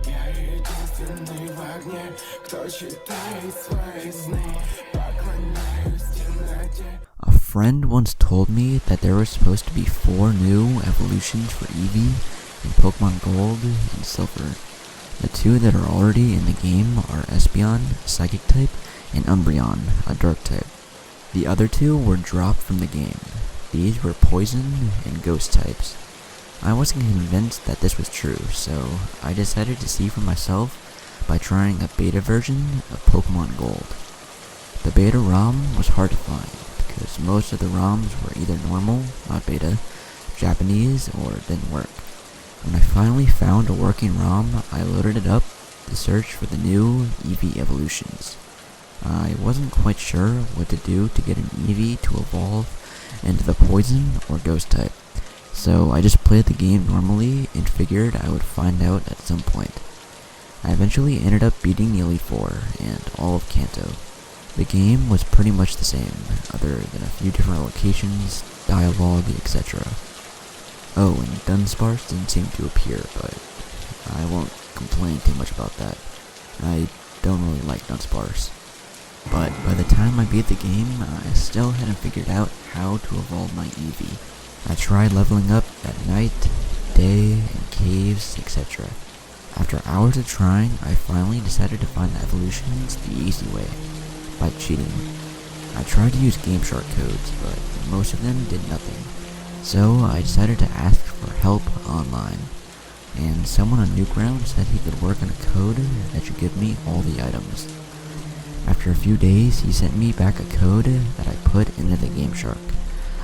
Я единственный в огне, кто читает свои сны. Поклоняюсь темноте. A friend once told me that there were supposed to be 4 new evolutions for Eevee in Pokemon Gold and Silver. The 2 that are already in the game are Espeon, Psychic type, and Umbreon, a Dark type. The other 2 were dropped from the game. These were Poison and Ghost types. I wasn't convinced that this was true, so I decided to see for myself by trying a beta version of Pokemon Gold. The beta ROM was hard to find, because most of the ROMs were either normal, not beta, Japanese, or didn't work. When I finally found a working ROM, I loaded it up to search for the new Eevee evolutions. I wasn't quite sure what to do to get an Eevee to evolve into the Poison or Ghost type, so I just played the game normally and figured I would find out at some point. I eventually ended up beating the Elite Four and all of Kanto. The game was pretty much the same, other than a few different locations, dialogue, etc. Oh, and Dunsparce didn't seem to appear, but I won't complain too much about that. I don't really like Dunsparce. But by the time I beat the game, I still hadn't figured out how to evolve my Eevee. I tried leveling up at night, day, in caves, etc. After hours of trying, I finally decided to find the evolutions the easy way, by cheating. I tried to use GameShark codes, but most of them did nothing. So I decided to ask for help online, and someone on Newground said he could work on a code that should give me all the items. After a few days, he sent me back a code that I put into the GameShark.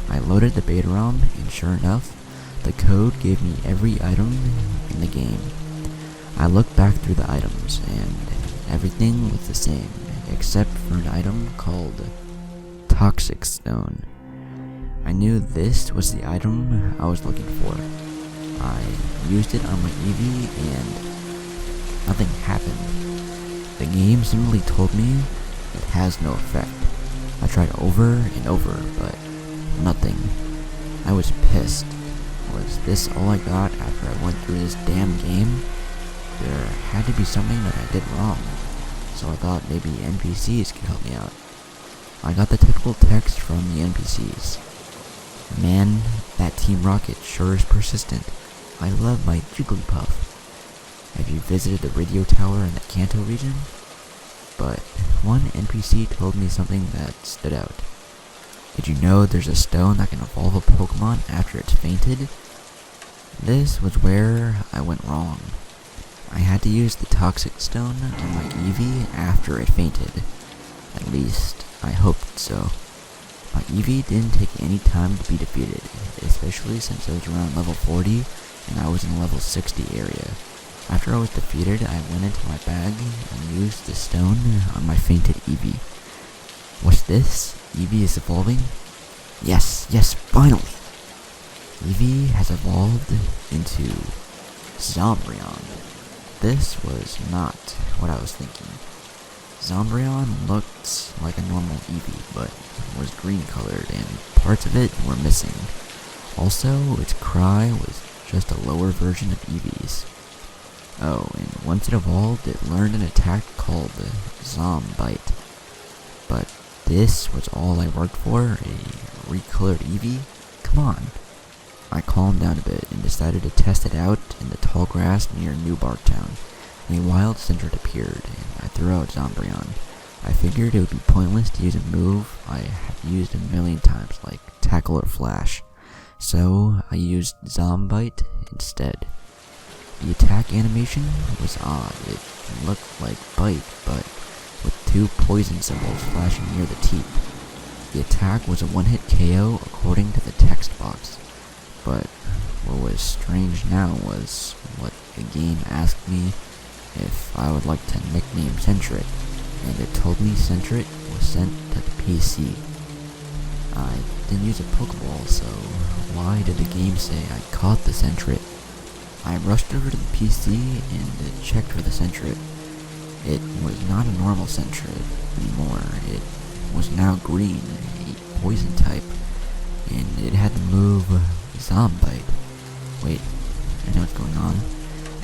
I loaded the beta ROM, and sure enough, the code gave me every item in the game. I looked back through the items, and everything was the same, except for an item called Toxic Stone. I knew this was the item I was looking for. I used it on my Eevee, and nothing happened. The game simply told me it has no effect. I tried over and over, but nothing. I was pissed. Was this all I got after I went through this damn game? There had to be something that I did wrong, so I thought maybe NPCs could help me out. I got the typical text from the NPCs. Man, that Team Rocket sure is persistent. I love my Jigglypuff. Have you visited the radio tower in the Kanto region? But one NPC told me something that stood out. Did you know there's a stone that can evolve a Pokemon after it's fainted? This was where I went wrong. I had to use the Toxic Stone on my Eevee after it fainted. At least, I hoped so. My Eevee didn't take any time to be defeated, especially since I was around level 40 and I was in the level 60 area. After I was defeated, I went into my bag and used the stone on my fainted Eevee. What's this? Eevee is evolving? Yes, finally! Eevee has evolved into Zombreon. This was not what I was thinking. Zombreon looked like a normal Eevee, but was green colored and parts of it were missing. Also, its cry was just a lower version of Eevee's. Oh, and once it evolved, it learned an attack called Zombite. But this was all I worked for? A recolored Eevee? Come on. I calmed down a bit and decided to test it out in the tall grass near New Barktown. A wild Cindrid appeared, and I threw out Zombreon. I figured it would be pointless to use a move I have used a million times, like Tackle or Flash. So I used Zombite instead. The attack animation was odd. It looked like Bite, but with 2 poison symbols flashing near the teeth. The attack was a one-hit KO according to the text box. But what was strange now was what the game asked me if I would like to nickname Cindrid, and it told me Cindrid was sent to the PC. I didn't use a Pokeball, so why did the game say I caught the Cindrid? I rushed over to the PC and checked for the Cindrid. It was not a normal Cindrid anymore. It was now green, a poison type, and it had the move Zombite. Wait, I know what's going on.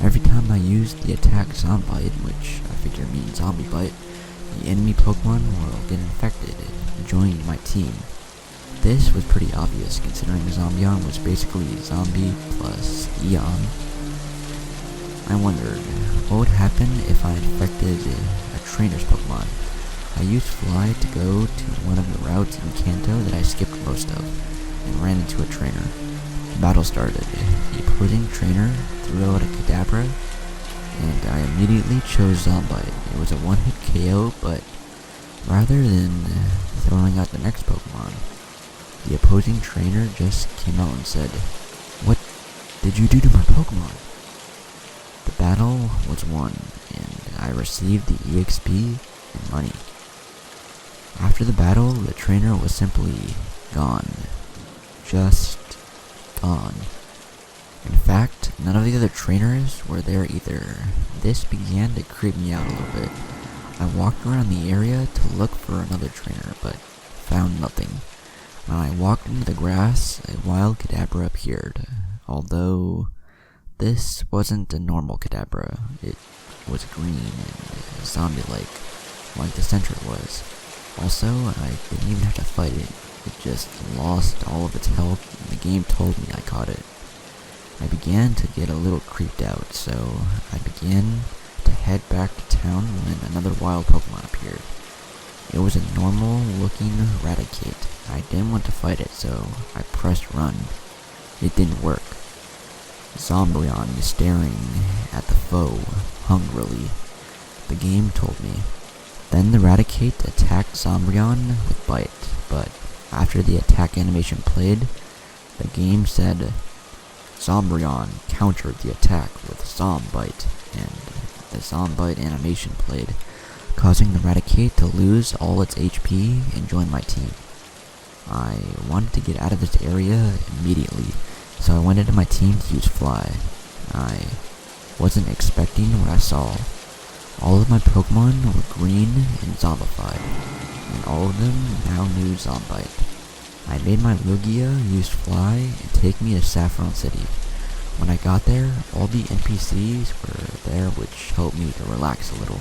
Every time I used the attack Zombite, which I figure means Zombie Bite, the enemy Pokemon will get infected and join my team. This was pretty obvious considering Zombieon was basically Zombie plus Eon. I wondered, what would happen if I infected a trainer's Pokemon? I used Fly to go to one of the routes in Kanto that I skipped most of, and ran into a trainer. The battle started. The opposing trainer threw out a Kadabra, and I immediately chose Zombite. It was a one-hit KO, but rather than throwing out the next Pokemon, the opposing trainer just came out and said, "What did you do to my Pokemon?" The battle was won, and I received the EXP and money. After the battle, the trainer was simply gone. Just gone. In fact, none of the other trainers were there either. This began to creep me out a little bit. I walked around the area to look for another trainer, but found nothing. When I walked into the grass, a wild Kadabra appeared. Although this wasn't a normal Kadabra. It was green and zombie-like the center was. Also, I didn't even have to fight it. It just lost all of its health, and the game told me I caught it. I began to get a little creeped out, so I began to head back to town when another wild Pokemon appeared. It was a normal-looking Raticate. I didn't want to fight it, so I pressed run. It didn't work. Zombreon is staring at the foe, hungrily. The game told me. Then the Raticate attacked Zombreon with Bite, but after the attack animation played, the game said Zombreon countered the attack with Zombite, and the Zombite animation played, causing the Raticate to lose all its HP and join my team. I wanted to get out of this area immediately, so I went into my team to use Fly. I wasn't expecting what I saw. All of my Pokemon were green and zombified, and all of them now knew Zombite. I made my Lugia use Fly and take me to Saffron City. When I got there, all the NPCs were there, which helped me to relax a little.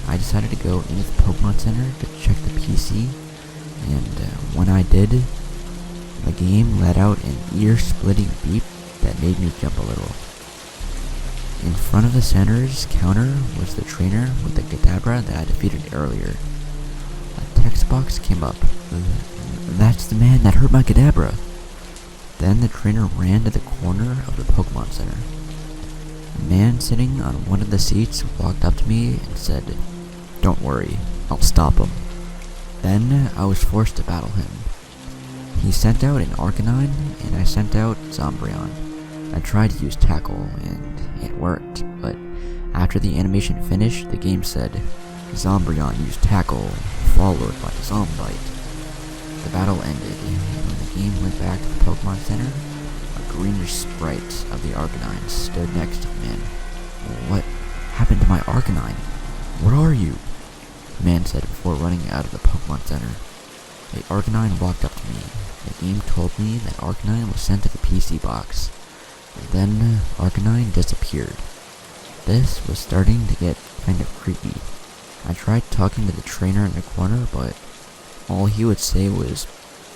I decided to go into the Pokemon Center to check the PC, and when I did, the game let out an ear-splitting beep that made me jump a little. In front of the center's counter was the trainer with the Kadabra that I defeated earlier. A text box came up. "That's the man that hurt my Kadabra." Then the trainer ran to the corner of the Pokemon Center. A man sitting on one of the seats walked up to me and said, "Don't worry, I'll stop him." Then I was forced to battle him. He sent out an Arcanine, and I sent out Zombreon. I tried to use Tackle, and it worked, but after the animation finished, the game said, Zombreon used Tackle, followed by Zombite. The battle ended, and when the game went back to the Pokemon Center, a greenish sprite of the Arcanine stood next to the man. "What happened to my Arcanine? Where are you?" the man said before running out of the Pokemon Center. The Arcanine walked up to me. The game told me that Arcanine was sent to the PC box. Then Arcanine disappeared. This was starting to get kind of creepy. I tried talking to the trainer in the corner, but all he would say was,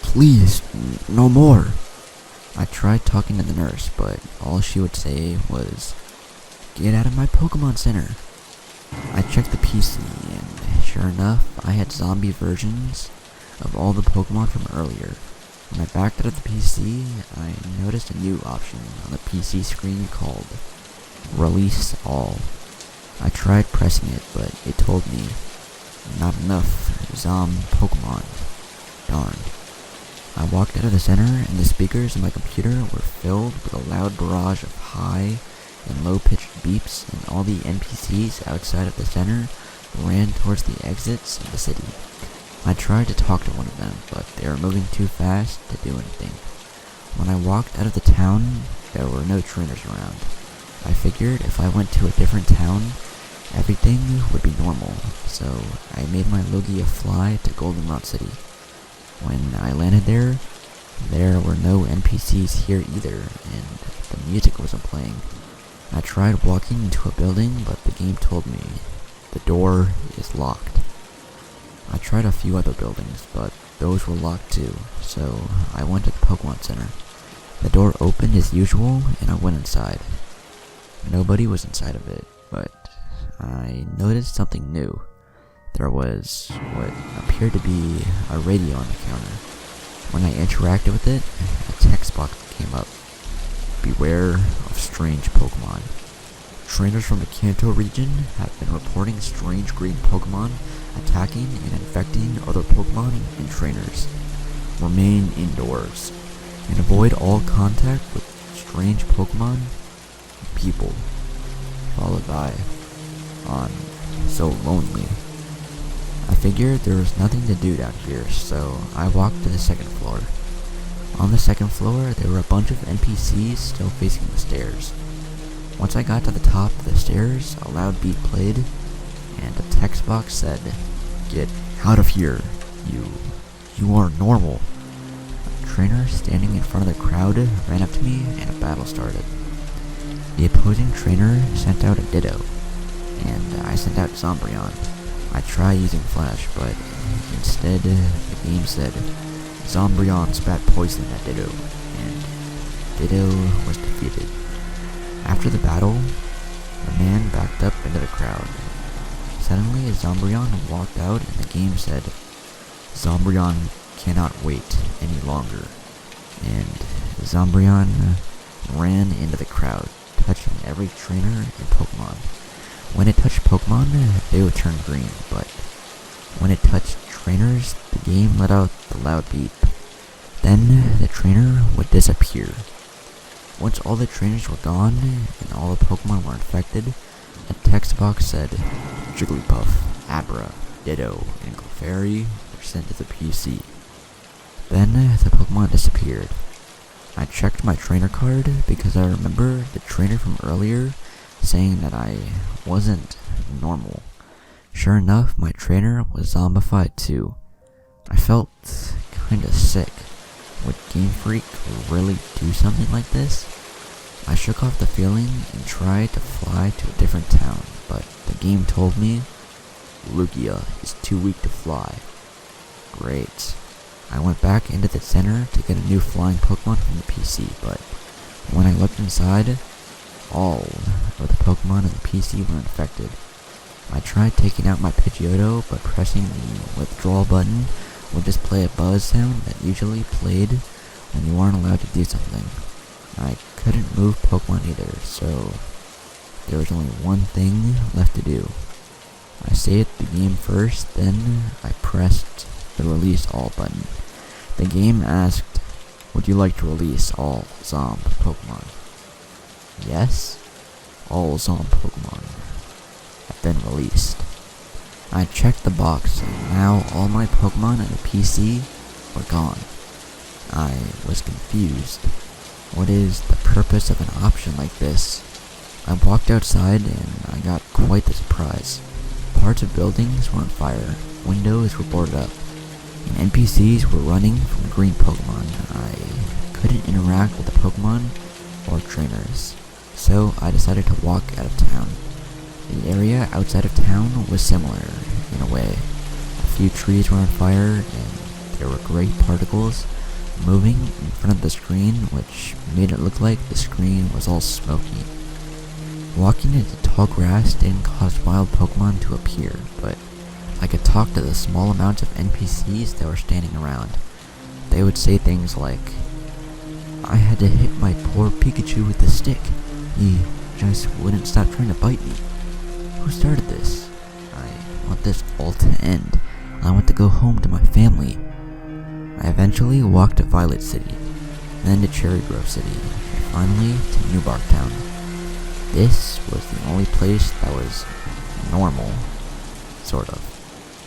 "Please, no more." I tried talking to the nurse, but all she would say was, "Get out of my Pokemon Center." I checked the PC, and sure enough, I had zombie versions of all the Pokemon from earlier. When I backed out of the PC, I noticed a new option on the PC screen called Release All. I tried pressing it, but it told me, "Not enough Pokemon. Darn." I walked out of the center, and the speakers in my computer were filled with a loud barrage of high and low-pitched beeps, and all the NPCs outside of the center ran towards the exits of the city. I tried to talk to one of them, but they were moving too fast to do anything. When I walked out of the town, there were no trainers around. I figured if I went to a different town, everything would be normal, so I made my Lugia fly to Goldenrod City. When I landed there were no NPCs here either, and the music wasn't playing. I tried walking into a building, but the game told me the door is locked. I tried a few other buildings, but those were locked too, so I went to the Pokemon Center. The door opened as usual, and I went inside. Nobody was inside of it, but I noticed something new. There was what appeared to be a radio on the counter. When I interacted with it, a text box came up. Beware of strange Pokemon. Trainers from the Kanto region have been reporting strange green Pokemon attacking and infecting other Pokemon and trainers. Remain indoors and avoid all contact with strange Pokemon and people. Followed by, on so lonely. I figured there was nothing to do down here, so I walked to the second floor. On the second floor, there were a bunch of NPCs still facing the stairs. Once I got to the top of the stairs, a loud beat played, and a text box said, "Get out of here, you are normal." A trainer standing in front of the crowd ran up to me, and a battle started. The opposing trainer sent out a Ditto, and I sent out Zombreon. I tried using Flash, but instead the game said Zombreon spat poison at Ditto, and Ditto was defeated. After the battle, the man backed up into the crowd. Suddenly, Zombreon walked out, and the game said Zombreon cannot wait any longer, and Zombreon ran into the crowd, touching every trainer and Pokemon. When it touched Pokemon, they would turn green, but when it touched trainers, the game let out the loud beep. Then the trainer would disappear. Once all the trainers were gone and all the Pokemon were infected, a text box said Jigglypuff, Abra, Ditto, and Clefairy were sent to the PC. Then the Pokemon disappeared. I checked my trainer card because I remember the trainer from earlier saying that I wasn't normal. Sure enough, my trainer was zombified too. I felt kinda sick. Would Game Freak really do something like this? I shook off the feeling and tried to fly to a different town, but the game told me Lugia is too weak to fly. Great. I went back into the center to get a new flying Pokemon from the PC, but when I looked inside, all of the Pokemon in the PC were infected. I tried taking out my Pidgeotto, but pressing the withdrawal button would just play a buzz sound that usually played when you weren't allowed to do something. I couldn't move Pokemon either, so there was only one thing left to do. I saved the game first, then I pressed the release all button. The game asked, would you like to release all Zomb Pokemon? Yes, all Zomb Pokemon have been released. I checked the box, and now all my Pokemon on the PC were gone. I was confused. What is the purpose of an option like this? I walked outside and I got quite the surprise. Parts of buildings were on fire, windows were boarded up, and NPCs were running from green Pokemon. I couldn't interact with the Pokemon or trainers, so I decided to walk out of town. The area outside of town was similar, in a way. A few trees were on fire, and there were gray particles moving in front of the screen, which made it look like the screen was all smoky. Walking into tall grass didn't cause wild Pokemon to appear, but I could talk to the small amounts of NPCs that were standing around. They would say things like, I had to hit my poor Pikachu with the stick. He just wouldn't stop trying to bite me. Who started this? I want this all to end. I want to go home to my family. I eventually walked to Violet City, then to Cherry Grove City, and finally to New Barktown. This was the only place that was normal, sort of.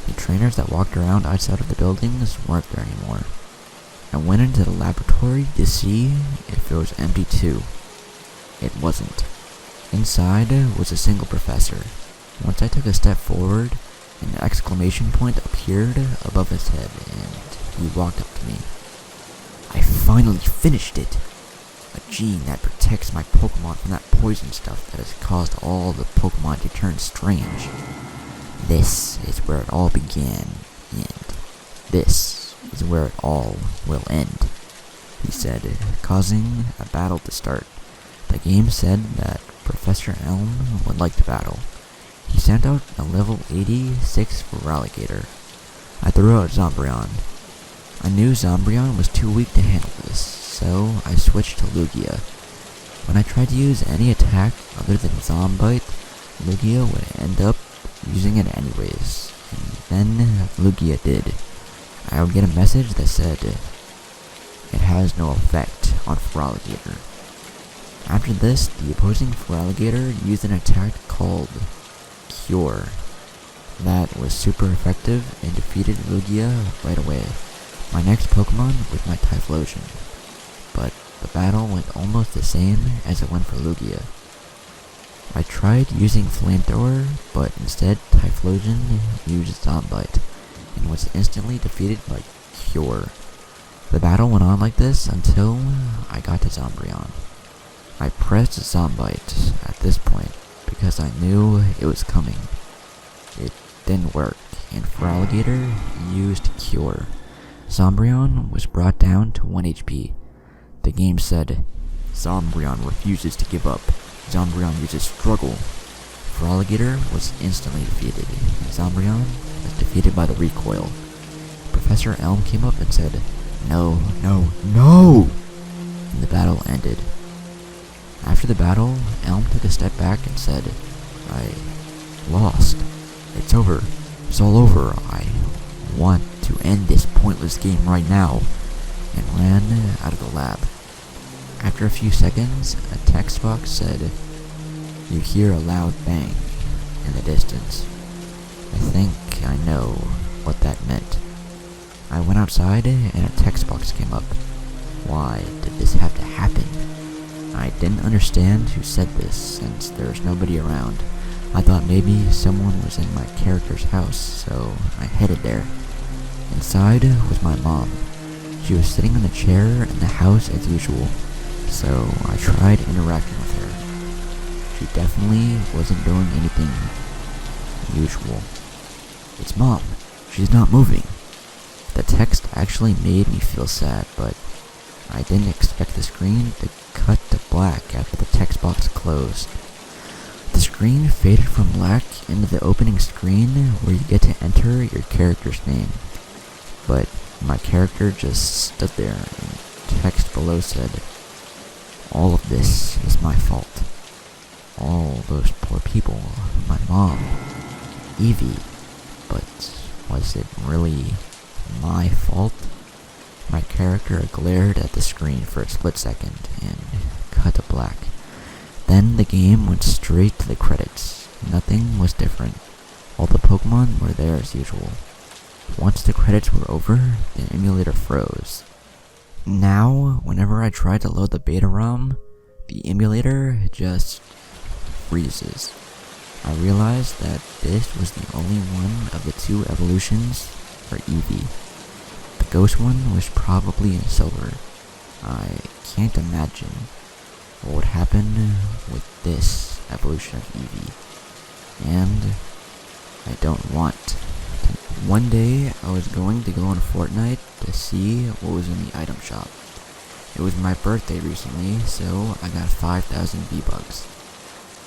The trainers that walked around outside of the buildings weren't there anymore. I went into the laboratory to see if it was empty too. It wasn't. Inside was a single professor. Once I took a step forward, an exclamation point appeared above his head, and he walked up to me. I finally finished it! a gene that protects my Pokemon from that poison stuff that has caused all the Pokemon to turn strange. This is where it all began, and this is where it all will end, he said, causing a battle to start. The game said that Professor Elm would like to battle. He sent out a level 86 Feraligatr. I threw out Zombreon. I knew Zombreon was too weak to handle this, so I switched to Lugia. When I tried to use any attack other than Zombite, Lugia would end up using it anyways, and then Lugia did. I would get a message that said, "It has no effect on Feraligatr." After this, the opposing Feraligatr used an attack called Cure. That was super effective and defeated Lugia right away. My next Pokemon was my Typhlosion, but the battle went almost the same as it went for Lugia. I tried using Flamethrower, but instead Typhlosion used Zombite, and was instantly defeated by Cure. The battle went on like this until I got to Zombreon. I pressed Zombite at this point because I knew it was coming. It didn't work, and Feraligatr used Cure. Zombreon was brought down to 1 HP. The game said, "Zombreon refuses to give up. Zombreon uses struggle." Feraligatr was instantly defeated, and Zombreon was defeated by the recoil. Professor Elm came up and said, "No, no, no!" And the battle ended. After the battle, Elm took a step back and said, "I lost. It's over. It's all over. I want to end this pointless game right now," and ran out of the lab. After a few seconds, a text box said, "You hear a loud bang in the distance." I think I know what that meant. I went outside and a text box came up. Why did this have to happen? I didn't understand who said this since there was nobody around. I thought maybe someone was in my character's house, so I headed there. Inside was my mom. She was sitting in a chair in the house as usual, so I tried interacting with her. She definitely wasn't doing anything usual. "It's Mom. She's not moving." The text actually made me feel sad, but I didn't expect the screen to cut to black after the text box closed. The screen faded from black into the opening screen where you get to enter your character's name. But my character just stood there, and text below said, "All of this is my fault. All those poor people, my mom, Evie, but was it really my fault?" My character glared at the screen for a split second and cut to black. Then the game went straight to the credits. Nothing was different. All the Pokemon were there as usual. Once the credits were over, the emulator froze. Now, whenever I try to load the beta ROM, the emulator just freezes. I realized that this was the only one of the two evolutions for Eevee. The ghost one was probably in silver. I can't imagine what would happen with this evolution of Eevee. And I don't want to. One day, I was going to go on Fortnite to see what was in the item shop. It was my birthday recently, so I got 5,000 V-Bucks.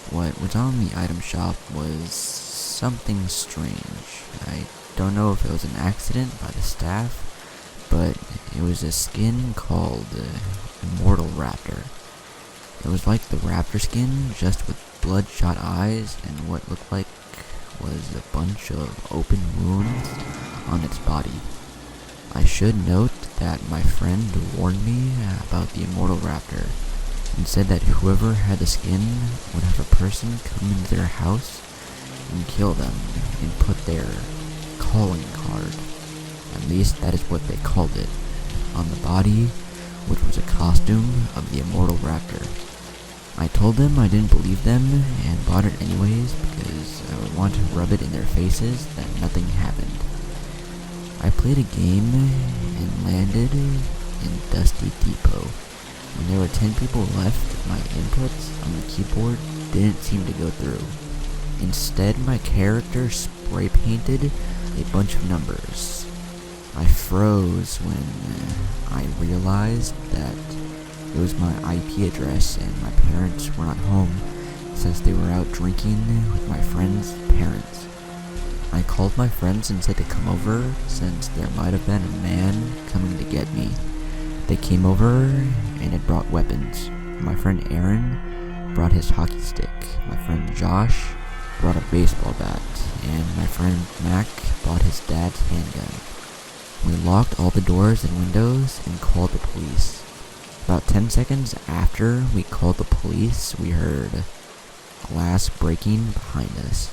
What was on the item shop was something strange. I don't know if it was an accident by the staff, but it was a skin called Immortal Raptor. It was like the raptor skin, just with bloodshot eyes and what looked like was a bunch of open wounds on its body. I should note that my friend warned me about the Immortal Raptor and said that whoever had the skin would have a person come into their house and kill them and put their calling card, at least that is what they called it, on the body, which was a costume of the Immortal Raptor. I told them I didn't believe them and bought it anyways because I would want to rub it in their faces that nothing happened. I played a game and landed in Dusty Depot. When there were 10 people left, my inputs on the keyboard didn't seem to go through. Instead, my character spray painted a bunch of numbers. I froze when I realized that it was my IP address and my parents were not home since they were out drinking with my friend's parents. I called my friends and said to come over since there might have been a man coming to get me. They came over and had brought weapons. My friend Aaron brought his hockey stick. My friend Josh brought a baseball bat, and my friend Mac brought his dad's handgun. We locked all the doors and windows and called the police. About 10 seconds after we called the police, we heard glass breaking behind us.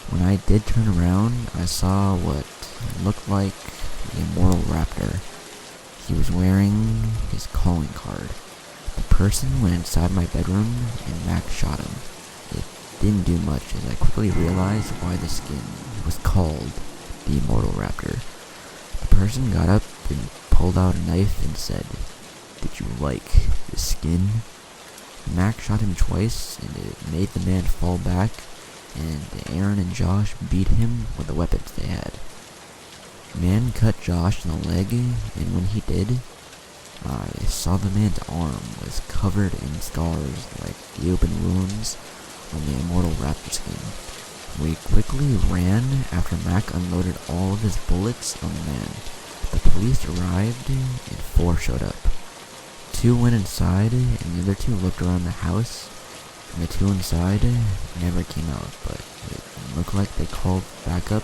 When I did turn around, I saw what looked like the Immortal Raptor. He was wearing his calling card. The person went inside my bedroom and Mac shot him. It didn't do much as I quickly realized why the skin was called the Immortal Raptor. The person got up and pulled out a knife and said, "Did you like the skin?" Mac shot him twice and it made the man fall back, and Aaron and Josh beat him with the weapons they had. The man cut Josh in the leg, and when he did, I saw the man's arm was covered in scars like the open wounds on the Immortal Raptor skin. We quickly ran after Mac unloaded all of his bullets on the man. The police arrived and 4 showed up. 2 went inside and the other 2 looked around the house, and the 2 inside never came out, but it looked like they called backup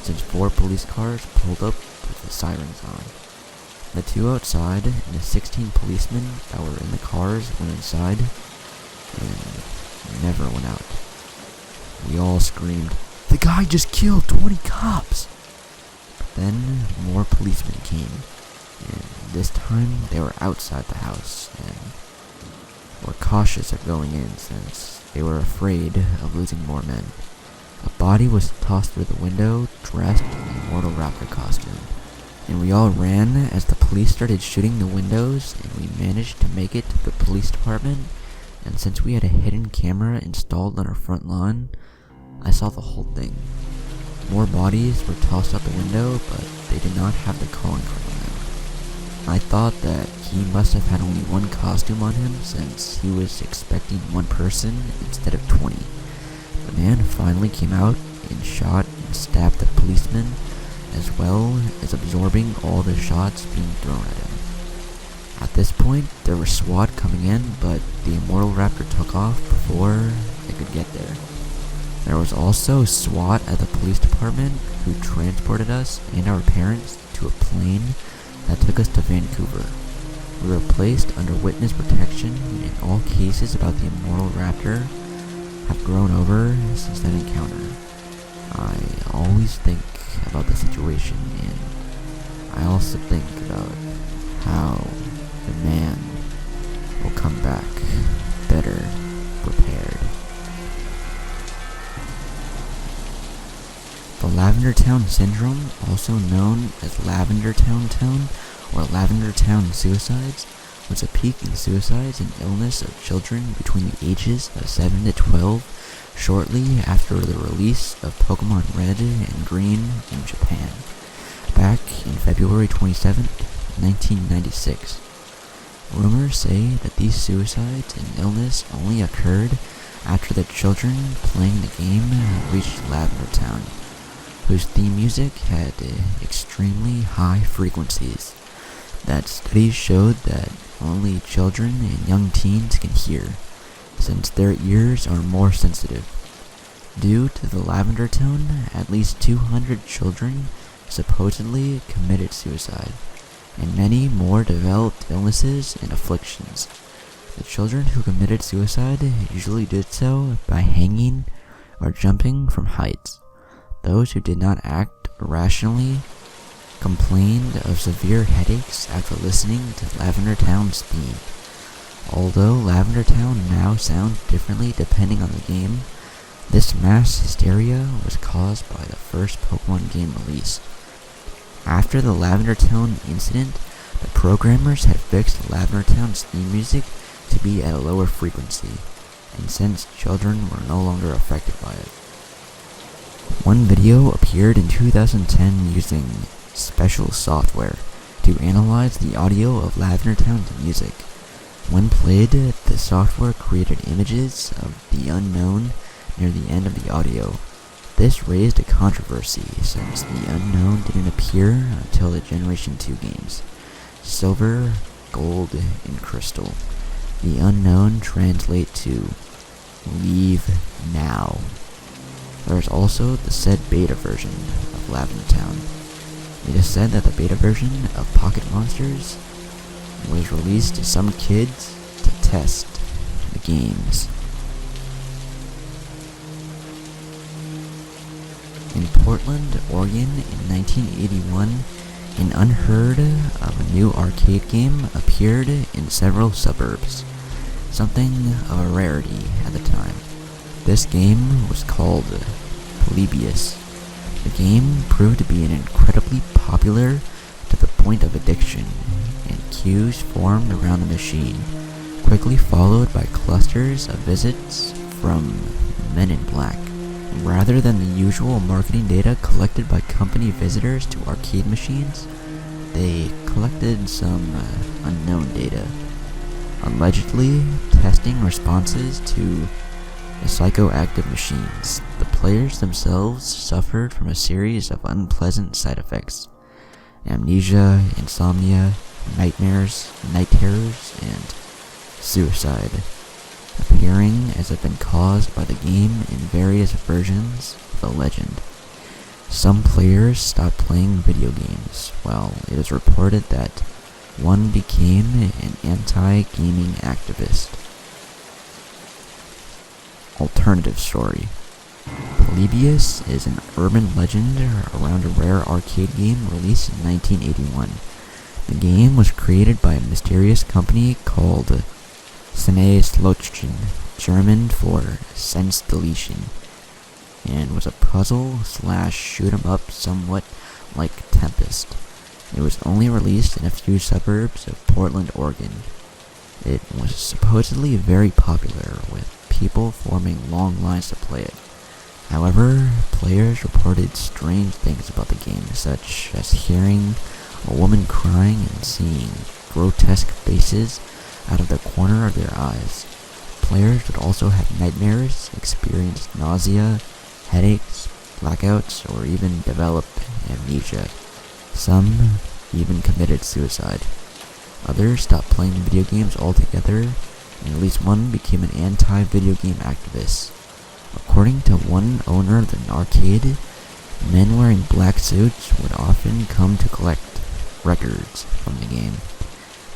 since 4 police cars pulled up with the sirens on. The 2 outside and the 16 policemen that were in the cars went inside and never went out. We all screamed, "The guy just killed 20 cops!" But then more policemen came, and this time they were outside the house and were cautious of going in since they were afraid of losing more men. A body was tossed through the window, dressed in the Immortal Raptor costume, and we all ran as the police started shooting the windows, and we managed to make it to the police department. And since we had a hidden camera installed on our front lawn, I saw the whole thing. More bodies were tossed out the window, but they did not have the calling card on them. I thought that he must have had only 1 costume on him since he was expecting 1 person instead of 20. The man finally came out and shot and stabbed the policeman, as well as absorbing all the shots being thrown at him. At this point, there was SWAT coming in, but the Immortal Raptor took off before they could get there. There was also SWAT at the police department who transported us and our parents to a plane that took us to Vancouver. We were placed under witness protection, and all cases about the Immortal Raptor have grown over since that encounter. I always think about the situation, and I also think about how the man will come back better prepared. The Lavender Town Syndrome, also known as Lavender Town or Lavender Town suicides, was a peak in suicides and illness of children between the ages of 7 to 12 shortly after the release of Pokemon Red and Green in Japan, back in February 27, 1996. Rumors say that these suicides and illness only occurred after the children playing the game reached Lavender Town, whose theme music had extremely high frequencies that studies showed that only children and young teens can hear, since their ears are more sensitive. Due to the Lavender Town, at least 200 children supposedly committed suicide, and many more developed illnesses and afflictions. The children who committed suicide usually did so by hanging or jumping from heights. Those who did not act rationally complained of severe headaches after listening to Lavender Town's theme. Although Lavender Town now sounds differently depending on the game, this mass hysteria was caused by the first Pokemon game release. After the Lavender Town incident, The programmers had fixed Lavender Town's theme music to be at a lower frequency, and since children were no longer affected by it. One video appeared in 2010 using special software to analyze the audio of Lavender Town's music. When played, the software created images of the unknown near the end of the audio. This raised a controversy since the unknown didn't appear until the Generation 2 games, Silver, Gold, and Crystal. The unknown translate to leave now. There is also the said beta version of Lavender Town. It is said that the beta version of Pocket Monsters was released to some kids to test the games. In Portland, Oregon in 1981, an unheard of a new arcade game appeared in several suburbs, something of a rarity at the time. This game was called Polybius. The game proved to be an incredibly popular to the point of addiction, and queues formed around the machine, quickly followed by clusters of visits from Men in Black. Rather than the usual marketing data collected by company visitors to arcade machines, they collected some unknown data, allegedly testing responses to the psychoactive machines. The players themselves suffered from a series of unpleasant side effects: amnesia, insomnia, nightmares, night terrors, and suicide, appearing as have been caused by the game in various versions of the legend. Some players stopped playing video games, while it is reported that one became an anti-gaming activist. Alternative story. Polybius is an urban legend around a rare arcade game released in 1981. The game was created by a mysterious company called Sinneslochen, German for sense deletion, and was a puzzle / shoot 'em up somewhat like Tempest. It was only released in a few suburbs of Portland, Oregon. It was supposedly very popular, with people forming long lines to play it. However, players reported strange things about the game, such as hearing a woman crying and seeing grotesque faces out of the corner of their eyes. Players would also have nightmares, experience nausea, headaches, blackouts, or even develop amnesia. Some even committed suicide. Others stopped playing video games altogether, and at least one became an anti-video game activist. According to one owner of the arcade, men wearing black suits would often come to collect records from the game.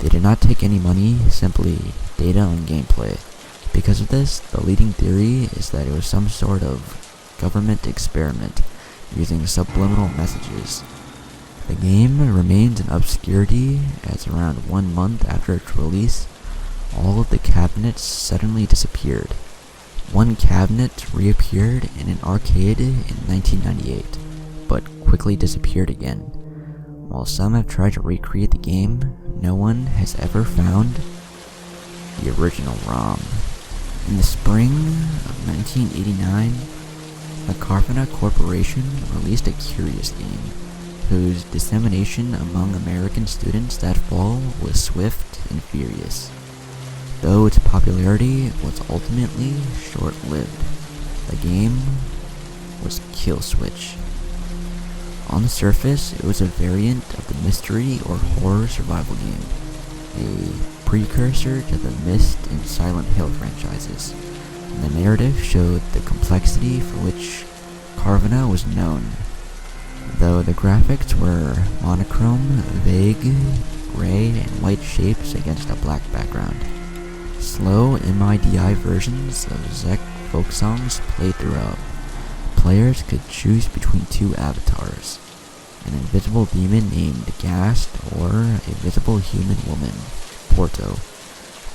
They did not take any money, simply data on gameplay. Because of this, the leading theory is that it was some sort of government experiment using subliminal messages. The game remains in obscurity, as around 1 month after its release, all of the cabinets suddenly disappeared. One cabinet reappeared in an arcade in 1998, but quickly disappeared again. While some have tried to recreate the game, no one has ever found the original ROM. In the spring of 1989, the Carvana Corporation released a curious game, whose dissemination among American students that fall was swift and furious, though its popularity was ultimately short-lived. The game was Killswitch. On the surface, it was a variant of the mystery or horror survival game, a precursor to the Myst and Silent Hill franchises. And the narrative showed the complexity for which Carvana was known, though the graphics were monochrome, vague, gray, and white shapes against a black background. Slow MIDI versions of Czech folk songs played throughout. Players could choose between two avatars, an invisible demon named Gast or a visible human woman, Porto.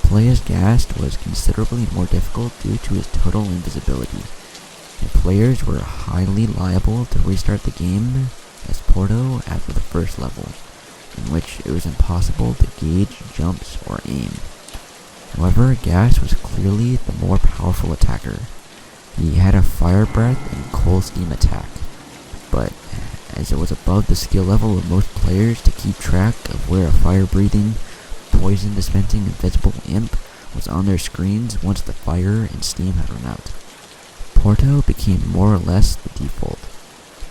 Play as Gast was considerably more difficult due to his total invisibility, and players were highly liable to restart the game as Porto after the first level. in which it was impossible to gauge jumps or aim. However, Gas was clearly the more powerful attacker. He had a fire breath and cold steam attack, but as it was above the skill level of most players to keep track of where a fire-breathing, poison-dispensing invisible imp was on their screens once the fire and steam had run out. Porto became more or less the default.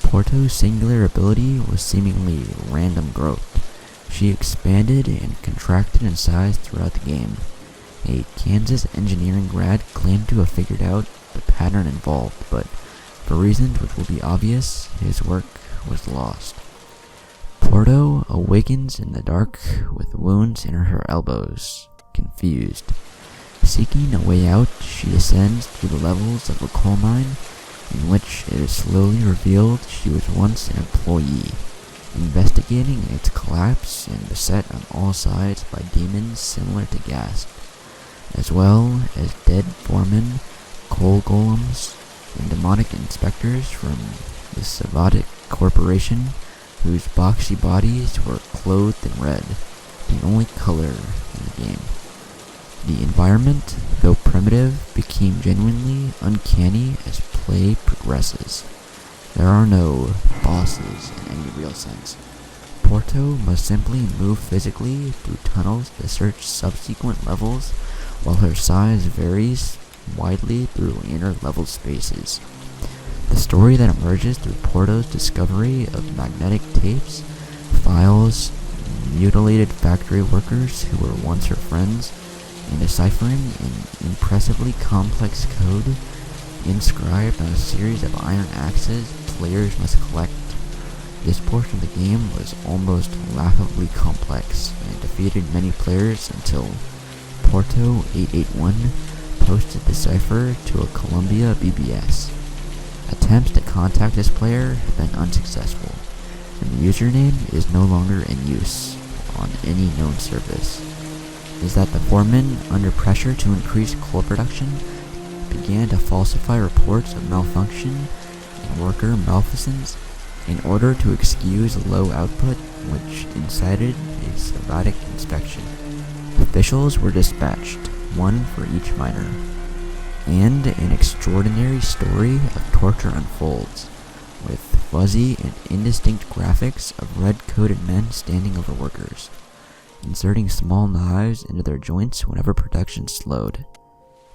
Porto's singular ability was seemingly random growth. She expanded and contracted in size throughout the game. A Kansas engineering grad claimed to have figured out the pattern involved, but for reasons which will be obvious, his work was lost. Porto awakens in the dark with wounds in her elbows, confused. Seeking a way out, she descends through the levels of a coal mine, in which it is slowly revealed she was once an employee, investigating its collapse and beset on all sides by demons similar to Gas, as well as dead foremen, coal golems, and demonic inspectors from the Savatic Corporation, whose boxy bodies were clothed in red, the only color in the game. The environment, though primitive, became genuinely uncanny as play progresses. There are no bosses in any real sense. Porto must simply move physically through tunnels to search subsequent levels, while her size varies widely through inner-level spaces. The story that emerges through Porto's discovery of magnetic tapes, files, mutilated factory workers who were once her friends, and deciphering an impressively complex code inscribed on a series of iron axes players must collect. This portion of the game was almost laughably complex and defeated many players until Porto 881 posted the cipher to a Columbia BBS. Attempts to contact this player have been unsuccessful, and the username is no longer in use on any known service. Is that the foreman, under pressure to increase coal production, began to falsify reports of malfunction and worker malfeasance in order to excuse low output, which incited a Savatic inspection. Officials were dispatched, one for each miner, and an extraordinary story of torture unfolds, with fuzzy and indistinct graphics of red-coated men standing over workers, inserting small knives into their joints whenever production slowed.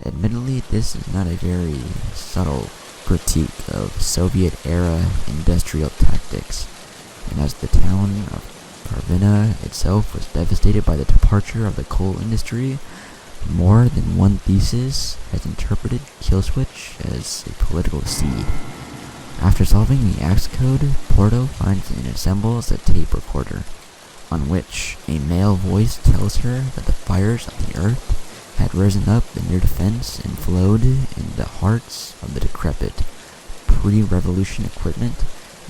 Admittedly, this is not a very subtle critique of Soviet-era industrial tactics, and as the town of Karvina itself was devastated by the departure of the coal industry, more than one thesis has interpreted Killswitch as a political seed. After solving the axe code, Porto finds and assembles a tape recorder, on which a male voice tells her that the fires of the earth had risen up in their defense and flowed in the hearts of the decrepit, pre-revolution equipment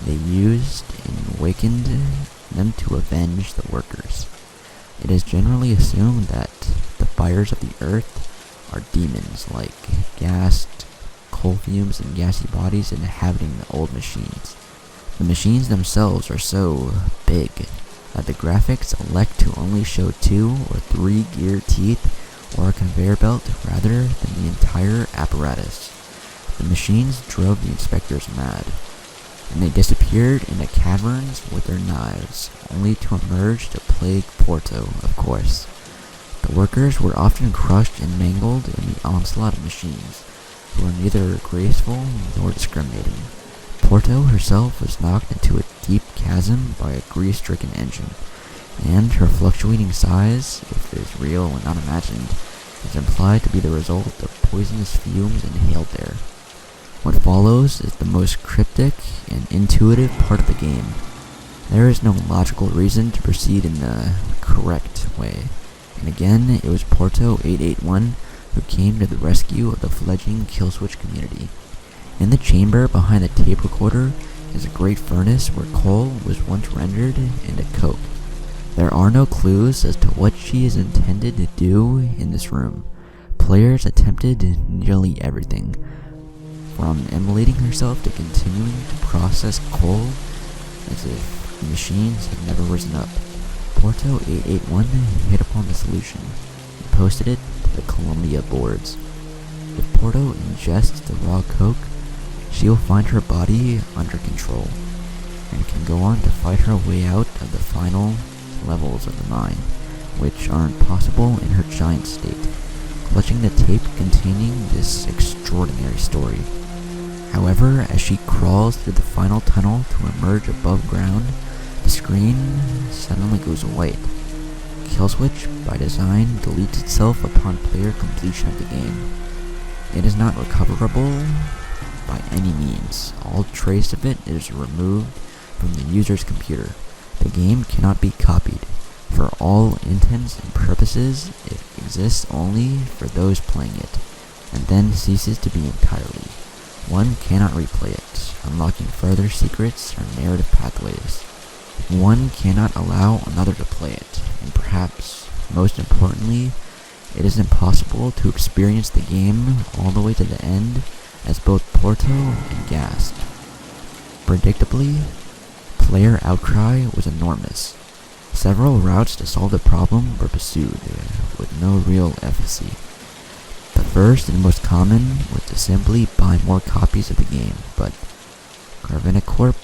they used and awakened them to avenge the workers. It is generally assumed that the fires of the earth are demons like gassed coal fumes and gassy bodies inhabiting the old machines. The machines themselves are so big that the graphics elect to only show 2 or 3 gear teeth or a conveyor belt rather than the entire apparatus. The machines drove the inspectors mad, and they disappeared into caverns with their knives, only to emerge to plague Porto, of course. The workers were often crushed and mangled in the onslaught of machines, who were neither graceful nor discriminating. Porto herself was knocked into a deep chasm by a grease-stricken engine, and her fluctuating size, if it is real and not imagined, is implied to be the result of poisonous fumes inhaled there. What follows is the most cryptic and intuitive part of the game. There is no logical reason to proceed in the correct way, and again it was Porto 881 who came to the rescue of the fledgling Killswitch community. In the chamber behind the tape recorder is a great furnace where coal was once rendered into coke. There are no clues as to what she is intended to do in this room. Players attempted nearly everything, from immolating herself to continuing to process coal as if the machines had never risen up. Porto881 hit upon the solution and posted it to the Columbia boards. If Porto ingests the raw coke, she will find her body under control, and can go on to fight her way out of the final levels of the mine, which are impossible in her giant state, clutching the tape containing this extraordinary story. However, as she crawls through the final tunnel to emerge above ground, the screen suddenly goes white. Killswitch, by design, deletes itself upon player completion of the game. It is not recoverable by any means. All trace of it is removed from the user's computer. The game cannot be copied. For all intents and purposes, it exists only for those playing it, and then ceases to be entirely. One cannot replay it, unlocking further secrets or narrative pathways. One cannot allow another to play it, and perhaps, most importantly, it is impossible to experience the game all the way to the end as both Porto and Ghast. Predictably, player outcry was enormous. Several routes to solve the problem were pursued, with no real efficacy. The first and most common was to simply buy more copies of the game, but Carvana Corp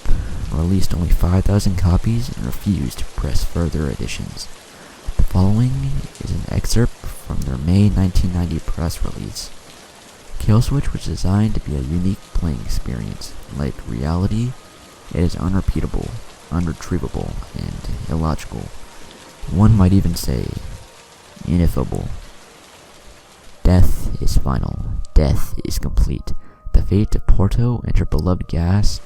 released only 5,000 copies and refused to press further editions. The following is an excerpt from their May 1990 press release. Killswitch was designed to be a unique playing experience. Like reality, it is unrepeatable, unretrievable, and illogical. One might even say, ineffable. Death is final. Death is complete. The fate of Porto and her beloved Ghast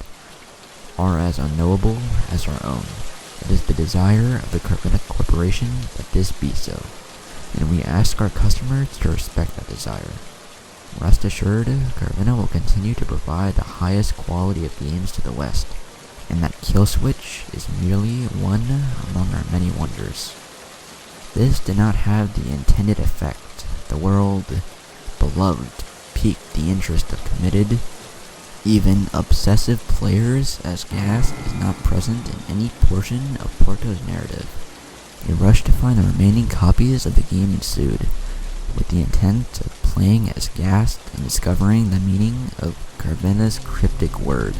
are as unknowable as our own. It is the desire of the Carvana Corporation that this be so, and we ask our customers to respect that desire. Rest assured, Carvana will continue to provide the highest quality of games to the West, and that Killswitch is merely one among our many wonders. This did not have the intended effect. The world beloved piqued the interest of committed, even obsessive players, as Ghast is not present in any portion of Porto's narrative. A rush to find the remaining copies of the game ensued, with the intent of playing as Ghast and discovering the meaning of Carvana's cryptic word.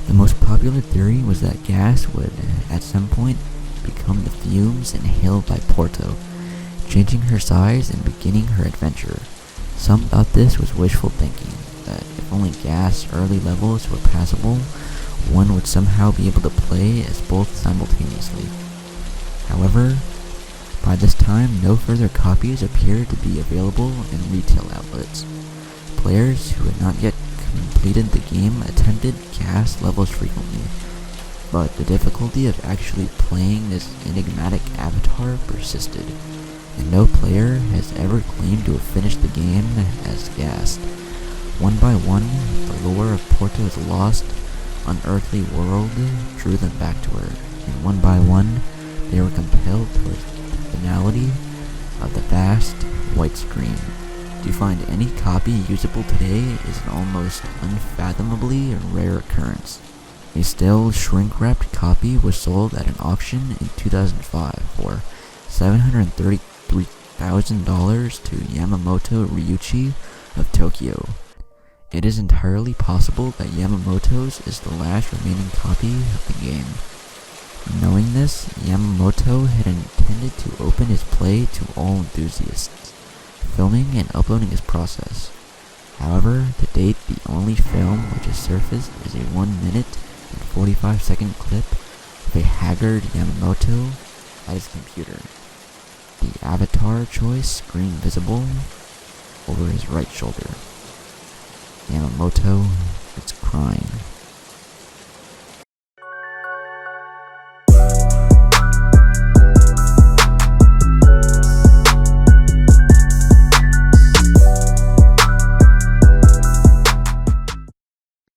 The most popular theory was that Ghast would, at some point, become the fumes inhaled by Porto, changing her size and beginning her adventure. Some thought this was wishful thinking, that if only Ghast's early levels were passable, one would somehow be able to play as both simultaneously. However, by this time, no further copies appeared to be available in retail outlets. Players who had not yet completed the game attempted Ghast levels frequently, but the difficulty of actually playing this enigmatic avatar persisted, and no player has ever claimed to have finished the game as Ghast. One by one, the lore of Porto's lost, unearthly world drew them back to her, and one by one, they were compelled towards the finality of the vast white screen. To find any copy usable today is an almost unfathomably rare occurrence. A still shrink-wrapped copy was sold at an auction in 2005 for $733,000 to Yamamoto Ryuichi of Tokyo. It is entirely possible that Yamamoto's is the last remaining copy of the game. Knowing this, Yamamoto had intended to open his play to all enthusiasts, filming and uploading his process. However, to date, the only film which has surfaced is a 1 minute and 45-second clip of a haggard Yamamoto at his computer, the avatar choice screen visible over his right shoulder. Yamamoto is crying.